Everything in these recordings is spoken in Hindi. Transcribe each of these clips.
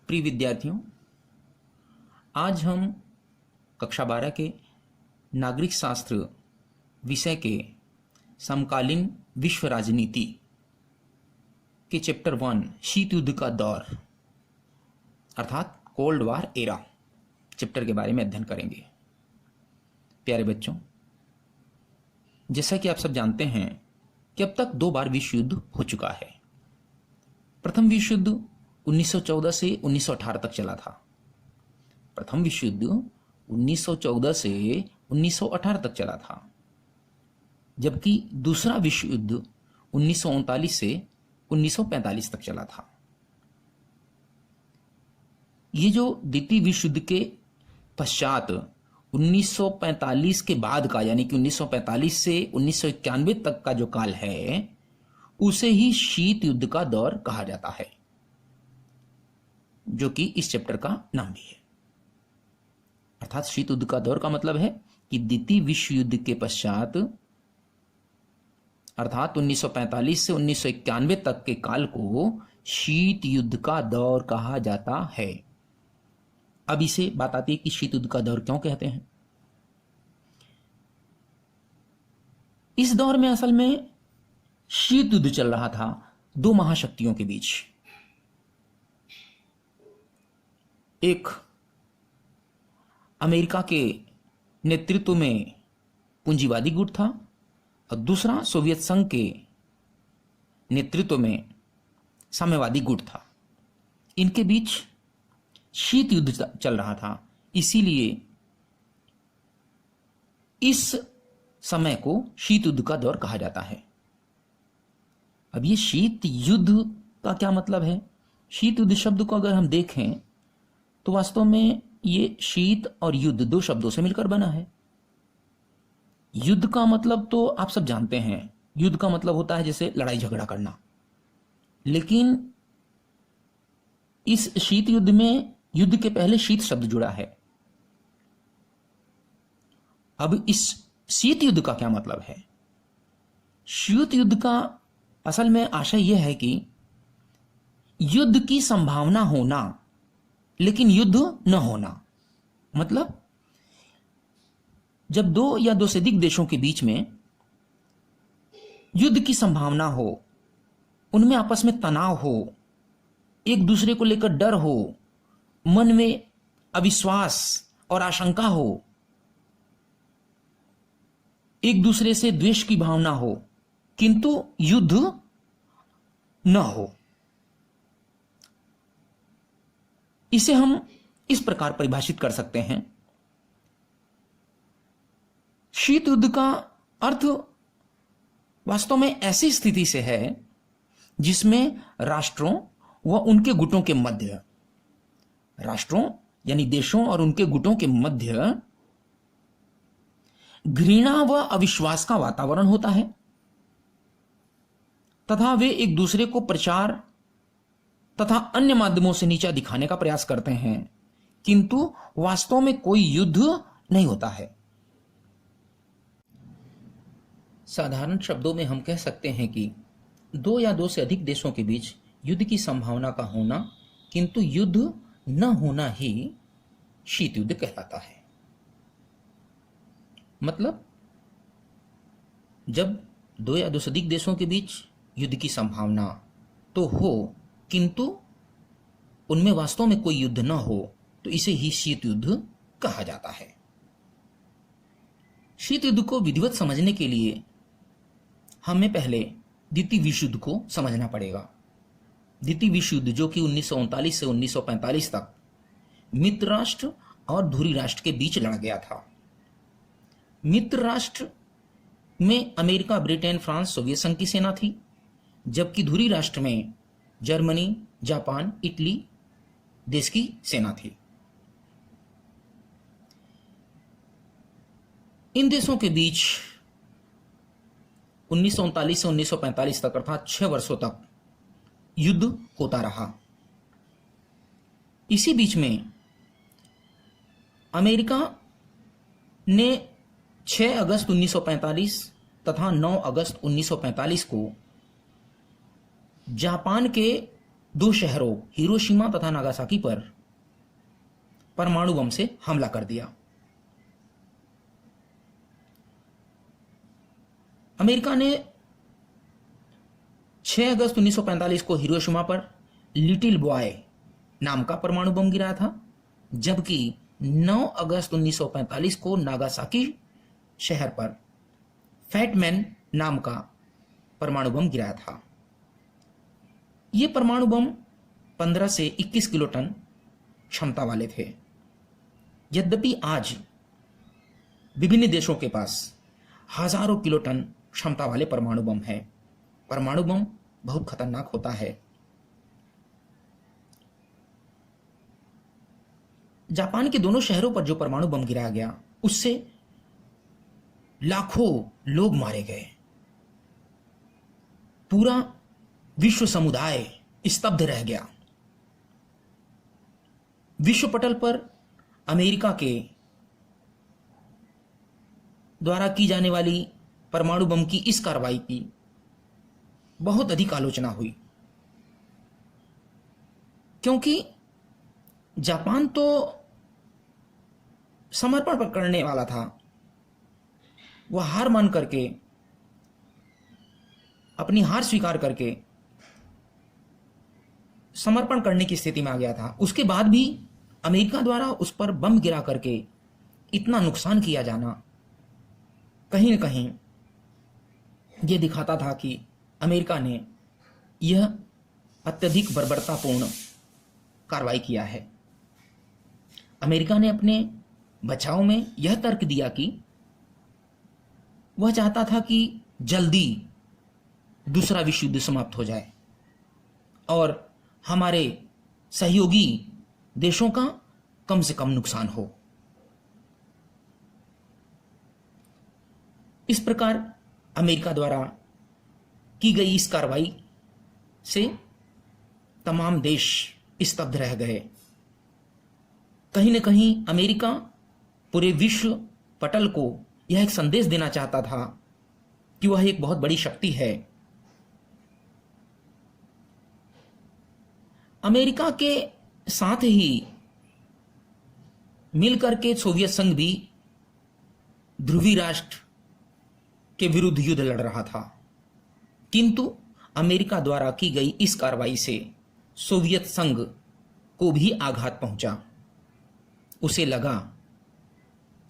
प्रिय विद्यार्थियों, आज हम कक्षा 12 के नागरिक शास्त्र विषय के समकालीन विश्व राजनीति के चैप्टर 1 शीत युद्ध का दौर अर्थात कोल्ड वार एरा चैप्टर के बारे में अध्ययन करेंगे। प्यारे बच्चों, जैसा कि आप सब जानते हैं कि अब तक 2 बार विश्व युद्ध हो चुका है। प्रथम विश्व युद्ध 1914 से 1918 तक चला था। प्रथम विश्व युद्ध 1914 से 1918 तक चला था, जबकि दूसरा विश्व युद्ध 1939 से 1945 तक चला था। ये जो द्वितीय विश्व युद्ध के पश्चात 1945 के बाद का, यानी कि 1945 से 1991 तक का जो काल है, उसे ही शीत युद्ध का दौर कहा जाता है, जो कि इस चैप्टर का नाम भी है। अर्थात शीत युद्ध का दौर का मतलब है कि द्वितीय विश्व युद्ध के पश्चात अर्थात 1945 से 1991 तक के काल को शीत युद्ध का दौर कहा जाता है। अब इसे बात आती है कि शीत युद्ध का दौर क्यों कहते हैं। इस दौर में असल में शीत युद्ध चल रहा था 2 महाशक्तियों के बीच। एक अमेरिका के नेतृत्व में पूंजीवादी गुट था और दूसरा सोवियत संघ के नेतृत्व में साम्यवादी गुट था। इनके बीच शीत युद्ध चल रहा था, इसीलिए इस समय को शीत युद्ध का दौर कहा जाता है। अब ये शीत युद्ध का क्या मतलब है? शीत युद्ध शब्द को अगर हम देखें तो वास्तव में ये शीत और युद्ध 2 शब्दों से मिलकर बना है। युद्ध का मतलब तो आप सब जानते हैं, युद्ध का मतलब होता है जैसे लड़ाई झगड़ा करना, लेकिन इस शीत युद्ध में युद्ध के पहले शीत शब्द जुड़ा है। अब इस शीत युद्ध का क्या मतलब है? शीत युद्ध का असल में आशय यह है कि युद्ध की संभावना होना लेकिन युद्ध न होना। मतलब जब 2 या 2 से अधिक देशों के बीच में युद्ध की संभावना हो, उनमें आपस में तनाव हो, एक दूसरे को लेकर डर हो, मन में अविश्वास और आशंका हो, एक दूसरे से द्वेष की भावना हो, किंतु युद्ध न हो, इसे हम इस प्रकार परिभाषित कर सकते हैं। शीत युद्ध का अर्थ वास्तव में ऐसी स्थिति से है जिसमें राष्ट्रों व उनके गुटों के मध्य, राष्ट्रों यानी देशों और उनके गुटों के मध्य घृणा व अविश्वास का वातावरण होता है तथा वे एक दूसरे को प्रचार तथा अन्य माध्यमों से नीचा दिखाने का प्रयास करते हैं, किंतु वास्तव में कोई युद्ध नहीं होता है। साधारण शब्दों में हम कह सकते हैं कि 2 या 2 से अधिक देशों के बीच युद्ध की संभावना का होना किंतु युद्ध न होना ही शीत युद्ध कहलाता है। मतलब जब 2 या 2 से अधिक देशों के बीच युद्ध की संभावना तो हो किंतु उनमें वास्तव में कोई युद्ध न हो, तो इसे ही शीत युद्ध कहा जाता है। शीत युद्ध को विधिवत समझने के लिए हमें पहले द्वितीय विश्व युद्ध को समझना पड़ेगा। द्वितीय विश्व युद्ध जो कि 1939 से 1945 तक मित्र राष्ट्र और धुरी राष्ट्र के बीच लड़ा गया था। मित्र राष्ट्र में अमेरिका, ब्रिटेन, फ्रांस, सोवियत संघ की सेना थी, जबकि धुरी राष्ट्र में जर्मनी, जापान, इटली देश की सेना थी। इन देशों के बीच 1939 से 1945 तक अर्थात 6 वर्षों तक युद्ध होता रहा। इसी बीच में अमेरिका ने 6 अगस्त 1945 तथा 9 अगस्त 1945 को जापान के दो शहरों हिरोशिमा तथा नागासाकी पर परमाणु बम से हमला कर दिया। अमेरिका ने 6 अगस्त 1945 को हिरोशिमा पर लिटिल बॉय नाम का परमाणु बम गिराया था, जबकि 9 अगस्त 1945 को नागासाकी शहर पर फैट मैन नाम का परमाणु बम गिराया था। ये परमाणु बम 15 से 21 किलोटन क्षमता वाले थे। यद्यपि आज विभिन्न देशों के पास हजारों किलोटन क्षमता वाले परमाणु बम हैं। परमाणु बम बहुत खतरनाक होता है। जापान के दोनों शहरों पर जो परमाणु बम गिराया गया, उससे लाखों लोग मारे गए। पूरा विश्व समुदाय स्तब्ध रह गया। विश्व पटल पर अमेरिका के द्वारा की जाने वाली परमाणु बम की इस कार्रवाई की बहुत अधिक आलोचना हुई, क्योंकि जापान तो समर्पण करने वाला था। वह हार मान करके, अपनी हार स्वीकार करके समर्पण करने की स्थिति में आ गया था। उसके बाद भी अमेरिका द्वारा उस पर बम गिरा करके इतना नुकसान किया जाना कहीं न कहीं यह दिखाता था कि अमेरिका ने यह अत्यधिक बर्बरतापूर्ण कार्रवाई किया है। अमेरिका ने अपने बचाव में यह तर्क दिया कि वह चाहता था कि जल्दी दूसरा विश्व युद्ध समाप्त हो जाए और हमारे सहयोगी देशों का कम से कम नुकसान हो। इस प्रकार अमेरिका द्वारा की गई इस कार्रवाई से तमाम देश स्तब्ध रह गए। कहीं न कहीं अमेरिका पूरे विश्व पटल को यह एक संदेश देना चाहता था कि वह एक बहुत बड़ी शक्ति है। अमेरिका के साथ ही मिलकर के सोवियत संघ भी ध्रुवीय राष्ट्र के विरुद्ध युद्ध लड़ रहा था, किंतु अमेरिका द्वारा की गई इस कार्रवाई से सोवियत संघ को भी आघात पहुंचा। उसे लगा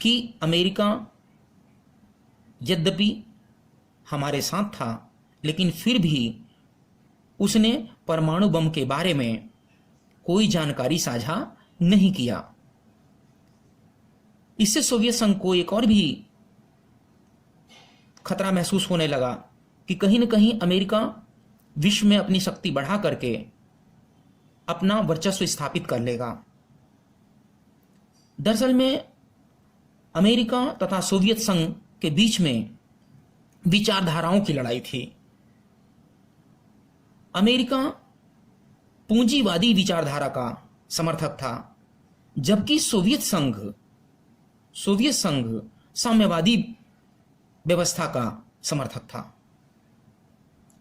कि अमेरिका यद्यपि हमारे साथ था, लेकिन फिर भी उसने परमाणु बम के बारे में कोई जानकारी साझा नहीं किया। इससे सोवियत संघ को एक और भी खतरा महसूस होने लगा कि कहीं न कहीं अमेरिका विश्व में अपनी शक्ति बढ़ा करके अपना वर्चस्व स्थापित कर लेगा। दरअसल में अमेरिका तथा सोवियत संघ के बीच में विचारधाराओं की लड़ाई थी। अमेरिका पूंजीवादी विचारधारा का समर्थक था, जबकि सोवियत संघ साम्यवादी व्यवस्था का समर्थक था।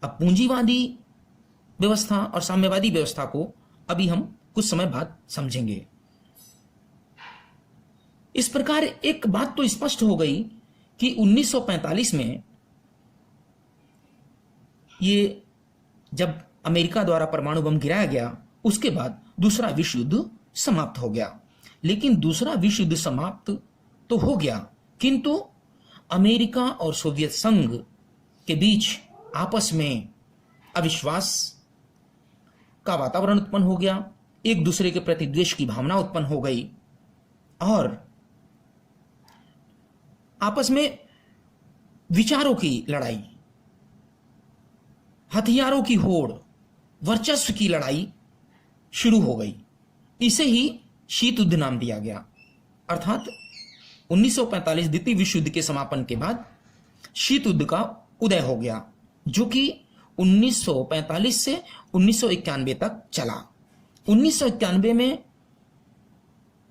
अब पूंजीवादी व्यवस्था और साम्यवादी व्यवस्था को अभी हम कुछ समय बाद समझेंगे। इस प्रकार एक बात तो स्पष्ट हो गई कि 1945 में ये जब अमेरिका द्वारा परमाणु बम गिराया गया, उसके बाद दूसरा विश्व युद्ध समाप्त हो गया। लेकिन दूसरा विश्व युद्ध समाप्त तो हो गया, किंतु अमेरिका और सोवियत संघ के बीच आपस में अविश्वास का वातावरण उत्पन्न हो गया। एक दूसरे के प्रति द्वेष की भावना उत्पन्न हो गई और आपस में विचारों की लड़ाई, हथियारों की होड़, वर्चस्व की लड़ाई शुरू हो गई। इसे ही शीत युद्ध नाम दिया गया। अर्थात 1945 द्वितीय विश्व युद्ध के समापन के बाद शीत युद्ध का उदय हो गया, जो कि 1945 से 1991 तक चला। 1991 में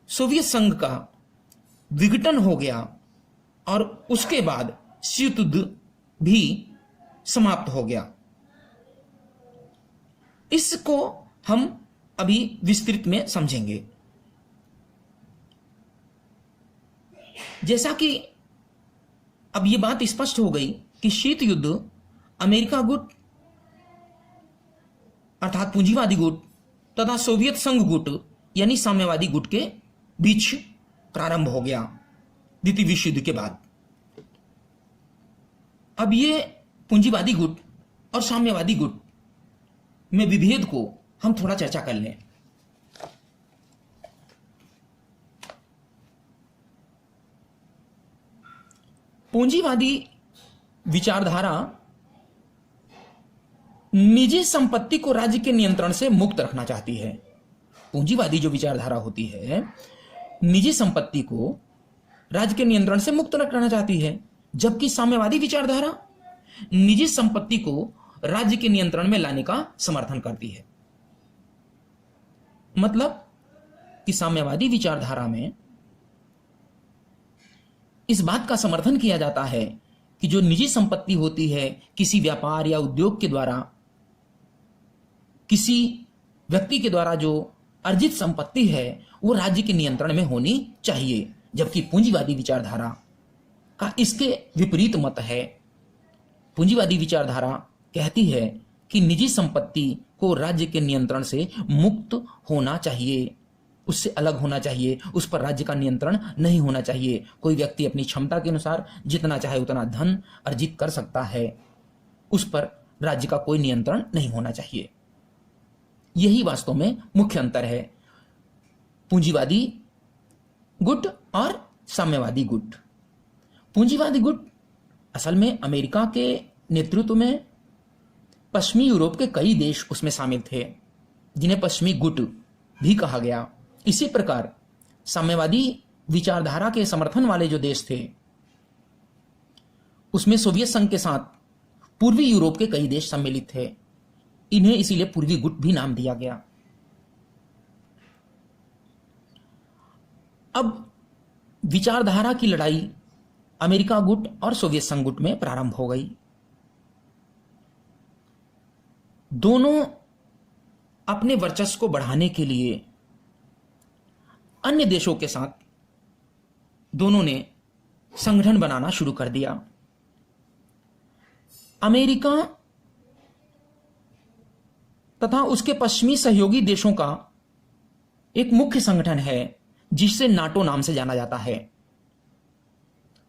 सोवियत संघ का विघटन हो गया और उसके बाद शीत युद्ध भी समाप्त हो गया। इसको हम अभी विस्तृत में समझेंगे। जैसा कि अब ये बात स्पष्ट हो गई कि शीत युद्ध अमेरिका गुट अर्थात पूंजीवादी गुट तथा सोवियत संघ गुट यानी साम्यवादी गुट के बीच प्रारंभ हो गया द्वितीय विश्व युद्ध के बाद। अब ये पूंजीवादी गुट और साम्यवादी गुट में विभेद को हम थोड़ा चर्चा कर लें। पूंजीवादी विचारधारा निजी संपत्ति को राज्य के नियंत्रण से मुक्त रखना चाहती है। पूंजीवादी जो विचारधारा होती है निजी संपत्ति को राज्य के नियंत्रण से मुक्त रखना चाहती है, जबकि साम्यवादी विचारधारा निजी संपत्ति को राज्य के नियंत्रण में लाने का समर्थन करती है। मतलब कि साम्यवादी विचारधारा में इस बात का समर्थन किया जाता है कि जो निजी संपत्ति होती है किसी व्यापार या उद्योग के द्वारा, किसी व्यक्ति के द्वारा जो अर्जित संपत्ति है वो राज्य के नियंत्रण में होनी चाहिए, जबकि पूंजीवादी विचारधारा का इसके विपरीत मत है। पूंजीवादी विचारधारा कहती है कि निजी संपत्ति को राज्य के नियंत्रण से मुक्त होना चाहिए, उससे अलग होना चाहिए, उस पर राज्य का नियंत्रण नहीं होना चाहिए। कोई व्यक्ति अपनी क्षमता के अनुसार जितना चाहे उतना धन अर्जित कर सकता है, उस पर राज्य का कोई नियंत्रण नहीं होना चाहिए। यही वास्तव में मुख्य अंतर है पूंजीवादी गुट और साम्यवादी गुट। पूंजीवादी गुट असल में अमेरिका के नेतृत्व में पश्चिमी यूरोप के कई देश उसमें शामिल थे, जिन्हें पश्चिमी गुट भी कहा गया। इसी प्रकार साम्यवादी विचारधारा के समर्थन वाले जो देश थे उसमें सोवियत संघ के साथ पूर्वी यूरोप के कई देश सम्मिलित थे। इन्हें इसीलिए पूर्वी गुट भी नाम दिया गया। अब विचारधारा की लड़ाई अमेरिका गुट और सोवियत संघ गुट में प्रारंभ हो गई। दोनों अपने वर्चस्व को बढ़ाने के लिए अन्य देशों के साथ दोनों ने संगठन बनाना शुरू कर दिया। अमेरिका तथा उसके पश्चिमी सहयोगी देशों का एक मुख्य संगठन है जिसे नाटो नाम से जाना जाता है।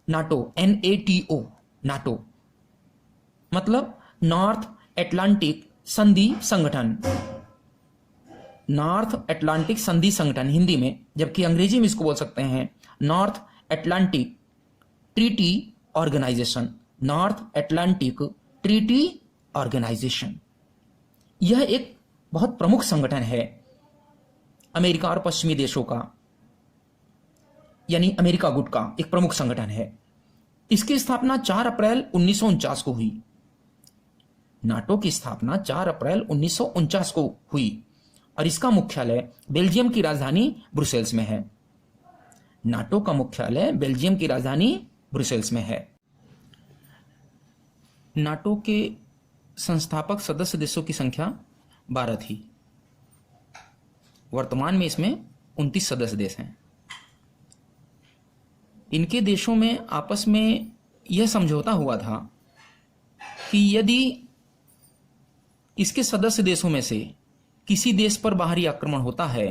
नाटो, NATO, नाटो मतलब नॉर्थ अटलांटिक संधि संगठन, नॉर्थ अटलांटिक संधि संगठन हिंदी में, जबकि अंग्रेजी में इसको बोल सकते हैं north Atlantic treaty organisation, north Atlantic treaty organisation. यह एक बहुत प्रमुख संगठन है अमेरिका और पश्चिमी देशों का, यानी अमेरिका गुट का एक प्रमुख संगठन है। इसकी स्थापना 4 अप्रैल 1949 को हुई। नाटो की स्थापना 4 अप्रैल 1949 को हुई और इसका मुख्यालय बेल्जियम की राजधानी ब्रुसेल्स में है। नाटो का मुख्यालय बेल्जियम की राजधानी ब्रुसेल्स में है। नाटो के संस्थापक सदस्य देशों की संख्या 12 थी। वर्तमान में इसमें 29 सदस्य देश हैं। इनके देशों में आपस में यह समझौता हुआ था कि यदि इसके सदस्य देशों में से किसी देश पर बाहरी आक्रमण होता है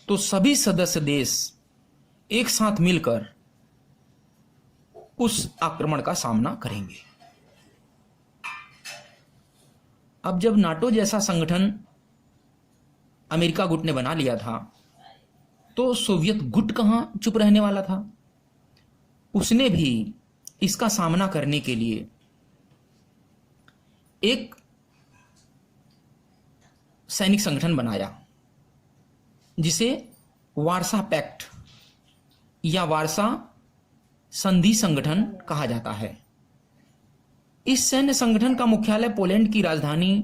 तो सभी सदस्य देश एक साथ मिलकर उस आक्रमण का सामना करेंगे। अब जब नाटो जैसा संगठन अमेरिका गुट ने बना लिया था तो सोवियत गुट कहां चुप रहने वाला था। उसने भी इसका सामना करने के लिए एक सैनिक संगठन बनाया जिसे वार्सा पैक्ट या वार्सा संधि संगठन कहा जाता है। इस सैन्य संगठन का मुख्यालय पोलैंड की राजधानी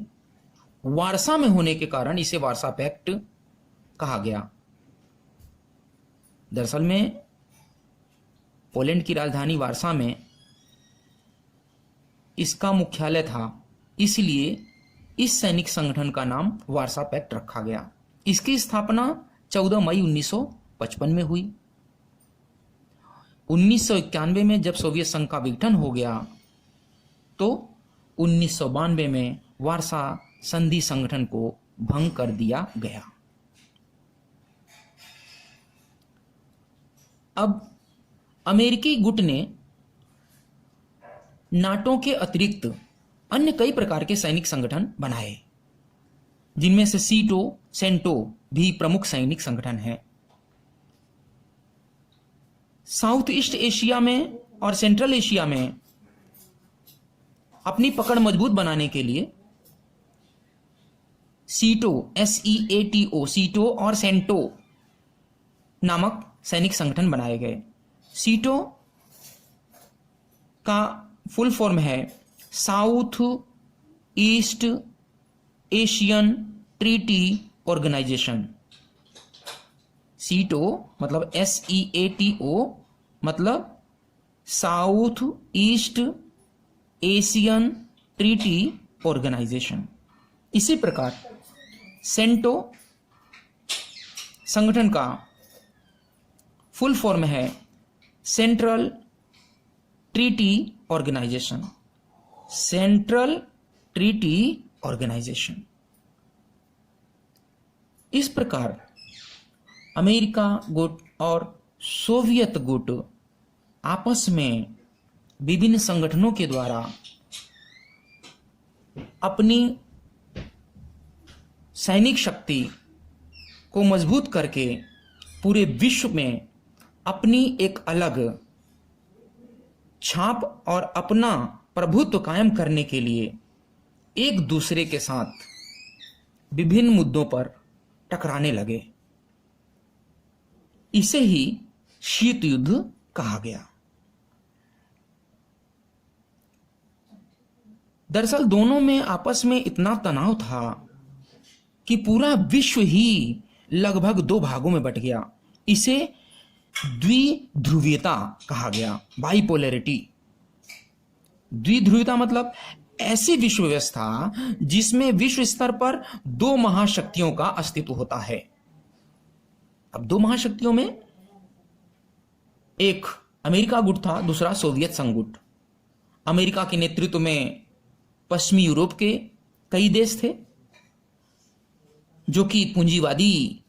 वार्सा में होने के कारण इसे वार्सा पैक्ट कहा गया। दरअसल में पोलैंड की राजधानी वार्सा में इसका मुख्यालय था, इसलिए इस सैनिक संगठन का नाम वार्सा पैक्ट रखा गया। इसकी स्थापना 14 मई 1955 में हुई। 1991 में जब सोवियत संघ का विघटन हो गया तो 1992 में वार्सा संधि संगठन को भंग कर दिया गया। अब अमेरिकी गुट ने नाटो के अतिरिक्त अन्य कई प्रकार के सैनिक संगठन बनाए, जिनमें से सीटो, सेंटो भी प्रमुख सैनिक संगठन है। साउथ ईस्ट एशिया में और सेंट्रल एशिया में अपनी पकड़ मजबूत बनाने के लिए सीटो, SEATO, सीटो और सेंटो नामक सैनिक संगठन बनाए गए। सीटो का फुल फॉर्म है south east Asian treaty organisation. SEATO मतलब SEATO मतलब south east Asian treaty organisation. इसी प्रकार सेंटो संगठन का फुल फॉर्म है central treaty organisation. Central treaty organisation. इस प्रकार अमेरिका गुट और सोवियत गुट आपस में विभिन्न संगठनों के द्वारा अपनी सैनिक शक्ति को मजबूत करके पूरे विश्व में अपनी एक अलग छाप और अपना प्रभुत्व कायम करने के लिए एक दूसरे के साथ विभिन्न मुद्दों पर टकराने लगे। इसे ही शीत युद्ध कहा गया। दरअसल दोनों में आपस में इतना तनाव था कि पूरा विश्व ही लगभग दो भागों में बट गया। इसे द्विध्रुवीयता कहा गया, बाइपोलैरिटी। द्विध्रुवीयता मतलब ऐसी विश्व व्यवस्था जिसमें विश्व स्तर पर दो महाशक्तियों का अस्तित्व होता है। अब दो महाशक्तियों में एक अमेरिका गुट था, दूसरा सोवियत संघ गुट। अमेरिका के नेतृत्व में पश्चिमी यूरोप के कई देश थे जो कि पूंजीवादी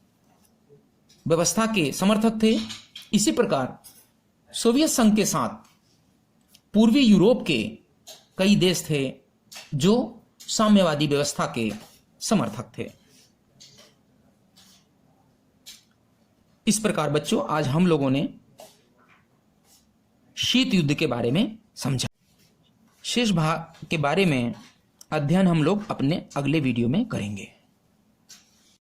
व्यवस्था के समर्थक थे। इसी प्रकार सोवियत संघ के साथ पूर्वी यूरोप के कई देश थे जो साम्यवादी व्यवस्था के समर्थक थे। इस प्रकार बच्चों आज हम लोगों ने शीत युद्ध के बारे में समझा। शेष भाग के बारे में अध्ययन हम लोग अपने अगले वीडियो में करेंगे।